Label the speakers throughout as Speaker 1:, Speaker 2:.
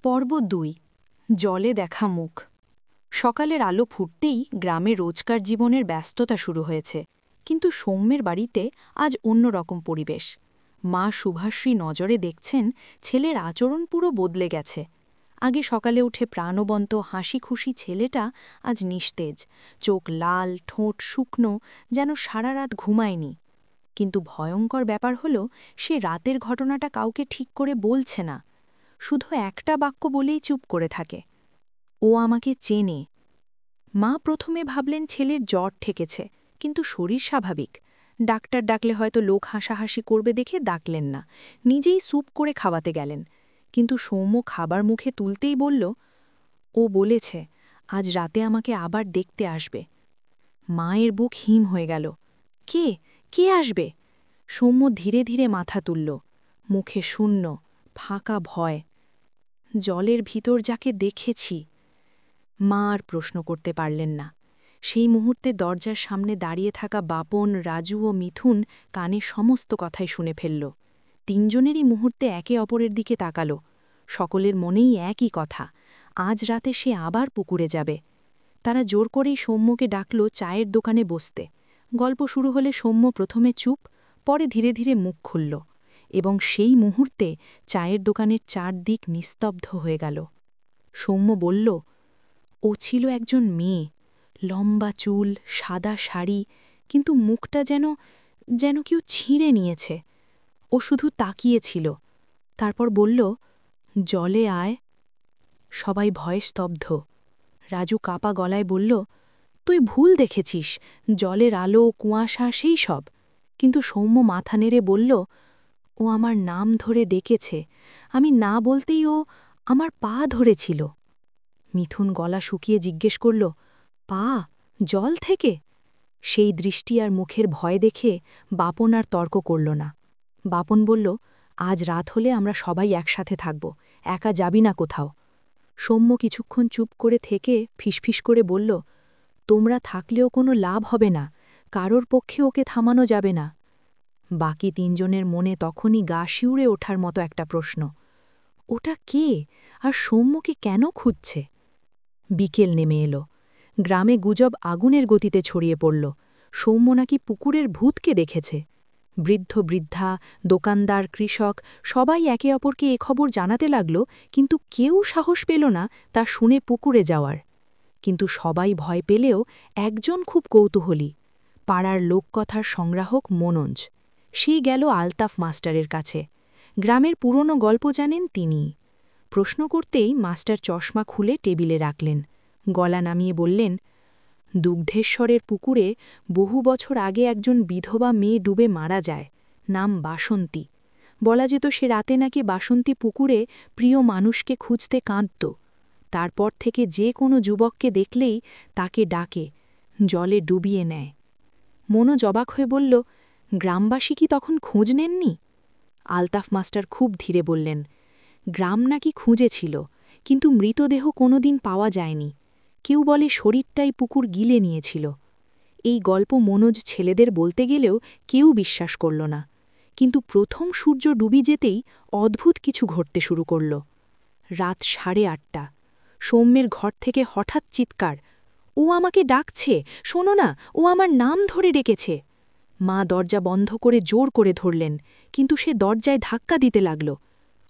Speaker 1: পর্ব ২ জলে দেখা মুখ। সকালের আলো ফুটতেই গ্রামে রোজকার জীবনের ব্যস্ততা শুরু হয়েছে, কিন্তু সৌম্যের বাড়িতে আজ অন্যরকম পরিবেশ। মা শুভাশ্রী নজরে দেখছেন ছেলের আচরণ পুরো বদলে গেছে। আগে সকালে উঠে প্রাণবন্ত হাসি খুশি ছেলেটা আজ নিস্তেজ, চোখ লাল, ঠোঁট শুকনো, যেন সারা রাত ঘুমায়নি। কিন্তু ভয়ঙ্কর ব্যাপার হল, সে রাতের ঘটনাটা কাউকে ঠিক করে বলছে না, শুধু একটা বাক্য বলেই চুপ করে থাকে, ও আমাকে চেনে। মা প্রথমে ভাবলেন ছেলের জ্বর ঠেকেছে, কিন্তু শরীর স্বাভাবিক। ডাক্তার ডাকলে হয়তো লোক হাসাহাসি করবে দেখে ডাকলেন না, নিজেই স্যুপ করে খাওয়াতে গেলেন। কিন্তু সৌম্য খাবার মুখে তুলতেই বলল, ও বলেছে আজ রাতে আমাকে আবার দেখতে আসবে। মায়ের বুক হিম হয়ে গেল। কে কে আসবে? সৌম্য ধীরে ধীরে মাথা তুলল, মুখে শূন্য, ফাঁকা ভয়। জলের ভিতর যাকে দেখেছি। মা আর প্রশ্ন করতে পারলেন না। সেই মুহূর্তে দরজার সামনে দাঁড়িয়ে থাকা বাপন, রাজু ও মিথুন কানে সমস্ত কথাই শুনে ফেলল। তিনজনেরই মুহূর্তে একে অপরের দিকে তাকাল। সকলের মনেই একই কথা, আজ রাতে সে আবার পুকুরে যাবে। তারা জোর করেই সৌম্যকে ডাকল চায়ের দোকানে বসতে। গল্প শুরু হলে সৌম্য প্রথমে চুপ, পরে ধীরে ধীরে মুখ খুলল, এবং সেই মুহূর্তে চায়ের দোকানের চারদিক নিস্তব্ধ হয়ে গেল। সৌম্য বলল, ও ছিল একজন মেয়ে, লম্বা চুল, সাদা শাড়ি, কিন্তু মুখটা যেন যেন কেউ ছিঁড়ে নিয়েছে। ও শুধু তাকিয়েছিল, তারপর বলল, জলে আয়। সবাই ভয়ে স্তব্ধ। রাজু কাপা গলায় বলল, তুই ভুল দেখেছিস, জলের আলো, কুয়াশা, সেই সব। কিন্তু সৌম্য মাথা নেড়ে বলল, ও আমার নাম ধরে ডেকেছে, আমি না বলতেই ও আমার পা ধরেছিল। মিথুন গলা শুকিয়ে জিজ্ঞেস করল, পা জল থেকে? সেই দৃষ্টি আর মুখের ভয় দেখে বাপন আর তর্ক করল না। বাপন বলল, আজ রাত হলে আমরা সবাই একসাথে থাকব, একা যাবি না কোথাও। সৌম্য কিছুক্ষণ চুপ করে থেকে ফিসফিস করে বলল, তোমরা থাকলেও কোনো লাভ হবে না, কারোর পক্ষে ওকে থামানো যাবে না। বাকি তিনজনের মনে তখনই গা শিউড়ে ওঠার মতো একটা প্রশ্ন, ওটা কে, আর সৌম্যকে কেন খুঁজছে? বিকেল নেমে এলো। গ্রামে গুজব আগুনের গতিতে ছড়িয়ে পড়ল, সৌম্য নাকি পুকুরের ভূতকে দেখেছে। বৃদ্ধ বৃদ্ধা, দোকানদার, কৃষক সবাই একে অপরকে এ খবর জানাতে লাগল, কিন্তু কেউ সাহস পেল না তা শুনে পুকুরে যাওয়ার। কিন্তু সবাই ভয় পেলেও একজন খুব কৌতূহলী, পাড়ার লোককথার সংগ্রাহক মনোজ। সেই গেল আলতাফ মাস্টারের কাছে। গ্রামের পুরনো গল্প জানেন তিনি। প্রশ্ন করতেই মাস্টার চশমা খুলে টেবিলে রাখলেন, গলা নামিয়ে বললেন, দুগ্ধেশ্বরের পুকুরে বহু বছর আগে একজন বিধবা মেয়ে ডুবে মারা যায়, নাম বাসন্তী। বলা যেত সে রাতে নাকি বাসন্তী পুকুরে প্রিয় মানুষকে খুঁজতে কাঁদত। তারপর থেকে যে কোনো যুবককে দেখলেই তাকে ডাকে, জলে ডুবিয়ে নেয়। মনোজ অবাক হয়ে বলল, গ্রামবাসী কি তখন খোঁজ নেননি? আলতাফ মাস্টার খুব ধীরে বললেন, গ্রাম নাকি খুঁজেছিল, কিন্তু মৃতদেহ কোনোদিন পাওয়া যায়নি। কেউ বলে শরীরটাই পুকুর গিলে নিয়েছিল। এই গল্প মনোজ ছেলেদের বলতে গেলেও কেউ বিশ্বাস করল না। কিন্তু প্রথম সূর্য ডুবি যেতেই অদ্ভুত কিছু ঘটতে শুরু করল। রাত 8:30। সৌম্যের ঘর থেকে হঠাৎ চিৎকার, ও আমাকে ডাকছে, শোনো না, ও আমার নাম ধরে ডেকেছে। মা দরজা বন্ধ করে জোর করে ধরলেন, কিন্তু সে দরজায় ধাক্কা দিতে লাগল।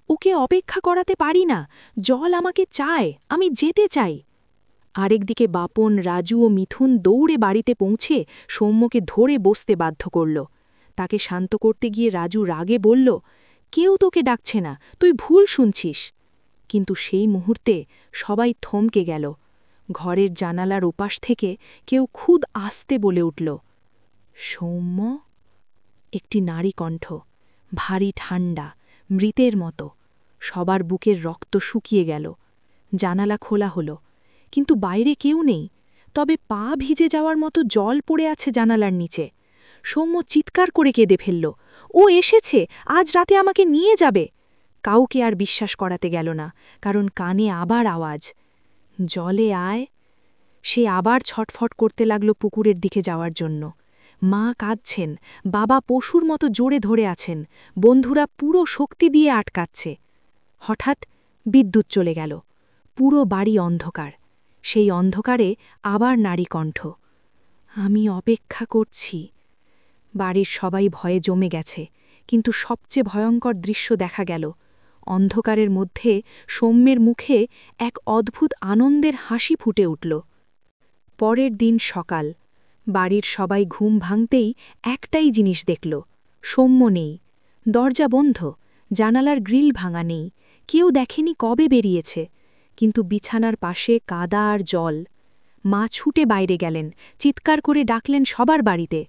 Speaker 1: ওকে অপেক্ষা করাতে পারি না, জল আমাকে চায়, আমি যেতে চাই। আরেকদিকে বাপন, রাজু ও মিথুন দৌড়ে বাড়িতে পৌঁছে সৌম্যকে ধরে বসতে বাধ্য করল। তাকে শান্ত করতে গিয়ে রাজু রাগে বলল, কেউ তোকে ডাকছে না, তুই ভুল শুনছিস। কিন্তু সেই মুহূর্তে সবাই থমকে গেল। ঘরের জানালার ওপাশ থেকে কেউ খুদ আস্তে বলে উঠল, সৌম্য। একটি নারী কণ্ঠ, ভারী ঠান্ডা, মৃতের মতো। সবার বুকের রক্ত শুকিয়ে গেল। জানালা খোলা হলো, কিন্তু বাইরে কেউ নেই, তবে পা ভিজে যাওয়ার মতো জল পড়ে আছে জানালার নিচে। সৌম্য চিৎকার করে কেঁদে ফেলল, ও এসেছে, আজ রাতে আমাকে নিয়ে যাবে। কাউকে আর বিশ্বাস করাতে গেল না, কারণ কানে আবার আওয়াজ, জলে আয়। সে আবার ছটফট করতে লাগল পুকুরের দিকে যাওয়ার জন্য। মা কাঁদছেন, বাবা পশুর মতো জোরে ধরে আছেন, বন্ধুরা পুরো শক্তি দিয়ে আটকাচ্ছে। হঠাৎ বিদ্যুৎ চলে গেল। পুরো বাড়ি অন্ধকার। সেই অন্ধকারে আবার নারী কণ্ঠ। আমি অপেক্ষা করছি। বাড়ির সবাই ভয়ে জমে গেছে, কিন্তু সবচেয়ে ভয়ঙ্কর দৃশ্য দেখা গেল। অন্ধকারের মধ্যে সৌম্যের মুখে এক অদ্ভুত আনন্দের হাসি ফুটে উঠল। পরের দিন সকাল। বাড়ির সবাই ঘুম ভাঙতেই একটাই জিনিস দেখল, সৌম্য নেই। দরজা বন্ধ, জানালার গ্রিল ভাঙা নেই, কেউ দেখেনি কবে বেরিয়েছে। কিন্তু বিছানার পাশে কাদা আর জল। মা ছুটে বাইরে গেলেন, চিৎকার করে ডাকলেন সবার বাড়িতে,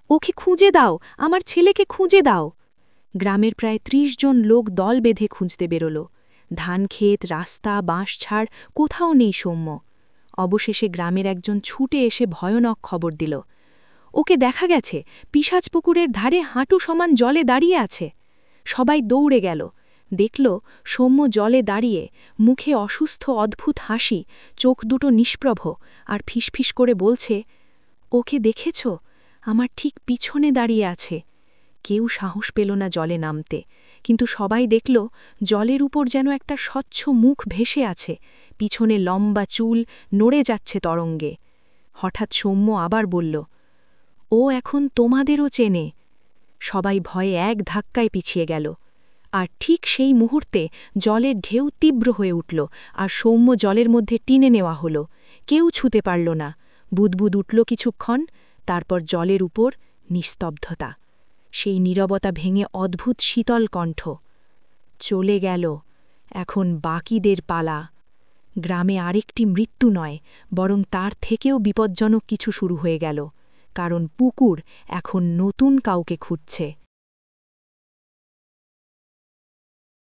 Speaker 1: ওকে খুঁজে দাও, আমার ছেলেকে খুঁজে দাও। গ্রামের প্রায় ৩০ জন লোক দল বেঁধে খুঁজতে বেরোল। ধানক্ষেত, রাস্তা, বাঁশঝাড়, কোথাও নেই সৌম্য। অবশেষে গ্রামের একজন ছুটে এসে ভয়ানক খবর দিল, ওকে দেখা গেছে, পিশাচপুকুরের ধারে হাঁটু সমান জলে দাঁড়িয়ে আছে। সবাই দৌড়ে গেল, দেখল সৌম্য জলে দাঁড়িয়ে, মুখে অসুস্থ অদ্ভুত হাসি, চোখ দুটো নিষ্প্রভ, আর ফিসফিস করে বলছে, ওকে দেখেছ, আমার ঠিক পিছনে দাঁড়িয়ে আছে। কেউ সাহস পেল না জলে নামতে, কিন্তু সবাই দেখল জলের উপর যেন একটা স্বচ্ছ মুখ ভেসে আছে, পিছনে লম্বা চুল নড়ে যাচ্ছে তরঙ্গে। হঠাৎ সৌম্য আবার বলল, ও এখন তোমাদেরও চেনে। সবাই ভয়ে এক ধাক্কায় পিছিয়ে গেল। আর ঠিক সেই মুহূর্তে জলের ঢেউ তীব্র হয়ে উঠল, আর সৌম্য জলের মধ্যে টেনে নেওয়া হল। কেউ ছুতে পারল না। বুদবুদ উঠল কিছুক্ষণ, তারপর জলের উপর নিস্তব্ধতা। সেই নীরবতা ভেঙে অদ্ভুত শীতল কণ্ঠ, চলে গেল, এখন বাকিদের পালা। গ্রামে আরেকটি মৃত্যু নয়, বরং তার থেকেও বিপজ্জনক কিছু শুরু হয়ে গেল, কারণ পুকুর এখন নতুন কাউকে খুঁজছে।